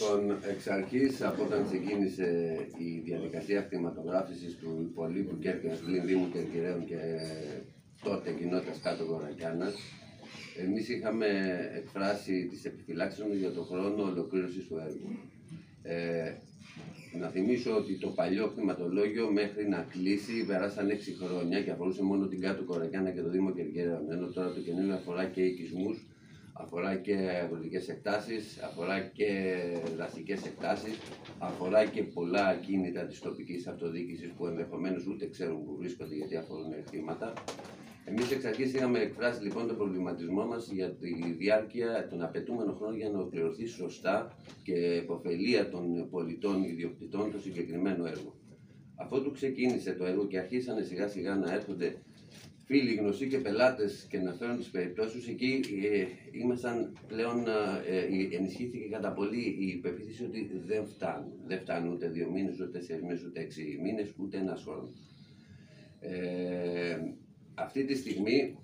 Λοιπόν, εξ αρχής, από όταν ξεκίνησε η διαδικασία κτηματογράφησης του υπολείπου Κέρκυρας, πλην Δήμου Κερκυραίων και τότε κοινότητας Κάτω Κορακιάνας, εμείς είχαμε εκφράσει τις επιφυλάξεις μας για τον χρόνο ολοκλήρωσης του έργου. Να θυμίσω ότι το παλιό κτηματολόγιο μέχρι να κλείσει περάσαν 6 χρόνια και αφορούσε μόνο την Κάτω Κορακιάνα και το Δήμο Κερκυραίων. Ενώ τώρα το καινούριο αφορά και οικισμούς, αφορά και αγροτικές εκτάσεις, αφορά και δασικές εκτάσεις, αφορά και πολλά κίνητα της τοπικής αυτοδιοίκησης που ενδεχομένως ούτε ξέρουν που βρίσκονται γιατί αφορούν χρήματα. Εμείς εξ αρχής είχαμε εκφράσει λοιπόν τον προβληματισμό μας για τη διάρκεια των απαιτούμενων χρόνων για να ολοκληρωθεί σωστά και επωφελία των πολιτών ιδιοκτητών το συγκεκριμένο έργο. Αφότου ξεκίνησε το έργο και αρχίσανε σιγά σιγά να έρχονται φίλοι, γνωστοί και πελάτες και να φέρουν τις περιπτώσεις, εκεί ήμασταν πλέον, ενισχύθηκε κατά πολύ η πεποίθηση ότι δεν φτάνουν. Δεν φτάνουν ούτε 2 μήνες, ούτε 4 μήνες, ούτε 6 μήνες, ούτε ένας χρόνος. Αυτή τη στιγμή,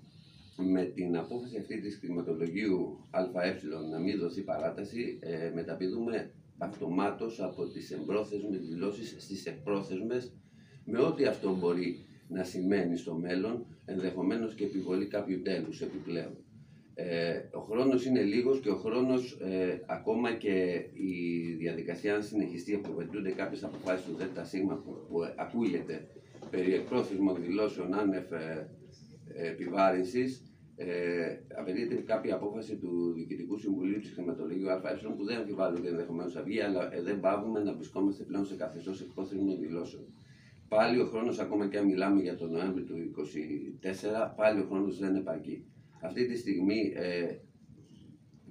με την απόφαση αυτή της κτηματολογίου ΑΕ να μην δοθεί παράταση, μεταπηδούμε αυτομάτως από τις εμπρόθεσμες δηλώσεις στις εκπρόθεσμες, με ό,τι αυτό μπορεί να σημαίνει στο μέλλον, ενδεχομένως και επιβολή κάποιου τέλους επιπλέον. Ο χρόνος είναι λίγος και ο χρόνος, ακόμα και η διαδικασία, αν συνεχιστεί, αποβεντούνται κάποιες αποφάσεις του ΔΣ που ακούγεται περί εκπρόθεσμων δηλώσεων άνευ επιβάρυνσης, απαιτείται κάποια απόφαση του Διοικητικού Συμβουλίου της Κτηματολογίου ΑΕ που δεν αμφιβάλλονται ενδεχομένως αυγή, αλλά δεν πάβουμε να βρισκόμαστε πλέον σε καθεστώς εκπρόθεσμων δηλώσεων. Πάλι ο χρόνος, ακόμα και αν μιλάμε για τον Νοέμβριο του 2024, πάλι ο χρόνος δεν επαρκεί. Αυτή τη στιγμή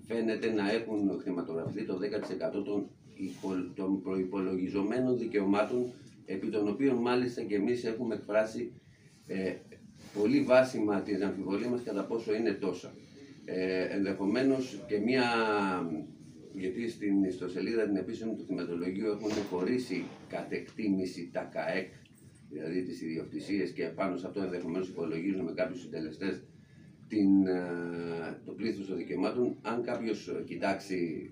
φαίνεται να έχουν κτηματογραφηθεί το 10% των προϋπολογιζομένων δικαιωμάτων, επί των οποίων μάλιστα και εμείς έχουμε εκφράσει πολύ βάσιμα την αμφιβολία μας κατά πόσο είναι τόσα. Ενδεχομένως και γιατί στην ιστοσελίδα την επίσημη του κτηματολογίου έχουν χωρίσει κατ' εκτίμηση τα ΚΑΕΚ, δηλαδή τις ιδιοκτησίες, και πάνω σε αυτό ενδεχομένως υπολογίζουν με κάποιους συντελεστές το πλήθος των δικαιωμάτων. Αν κάποιος κοιτάξει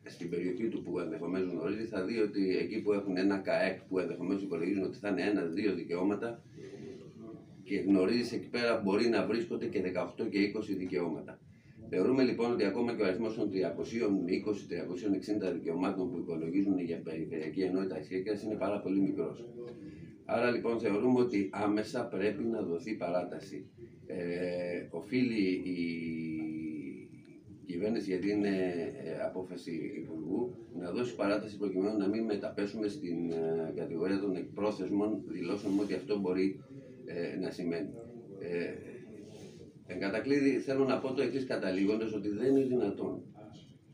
στην περιοχή του που ενδεχομένως γνωρίζει, θα δει ότι εκεί που έχουν ένα ΚΑΕΚ που ενδεχομένως υπολογίζουν ότι θα είναι 1-2 δικαιώματα, και γνωρίζεις εκεί πέρα μπορεί να βρίσκονται και 18 και 20 δικαιώματα. Θεωρούμε λοιπόν ότι ακόμα και ο αριθμός των 320-360 δικαιωμάτων που υπολογίζουν για περιφερειακή ενότητα Κέρκυρας είναι πάρα πολύ μικρός. Άρα λοιπόν θεωρούμε ότι άμεσα πρέπει να δοθεί παράταση. Οφείλει η κυβέρνηση, γιατί είναι απόφαση Υπουργού, να δώσει παράταση προκειμένου να μην μεταπέσουμε στην κατηγορία των εκπρόθεσμων δηλώσεων, ότι αυτό μπορεί να σημαίνει. Εν κατακλείδη θέλω να πω το εξής καταλήγοντας, ότι δεν είναι δυνατόν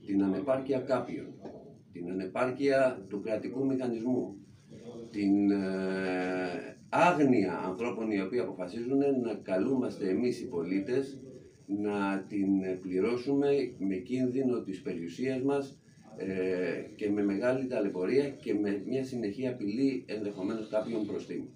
την ανεπάρκεια κάποιων, την ανεπάρκεια του κρατικού μηχανισμού, την άγνοια ανθρώπων οι οποίοι αποφασίζουν, να καλούμαστε εμείς οι πολίτες να την πληρώσουμε με κίνδυνο της περιουσίας μας και με μεγάλη ταλαιπωρία και με μια συνεχή απειλή ενδεχομένως κάποιων προστήμων.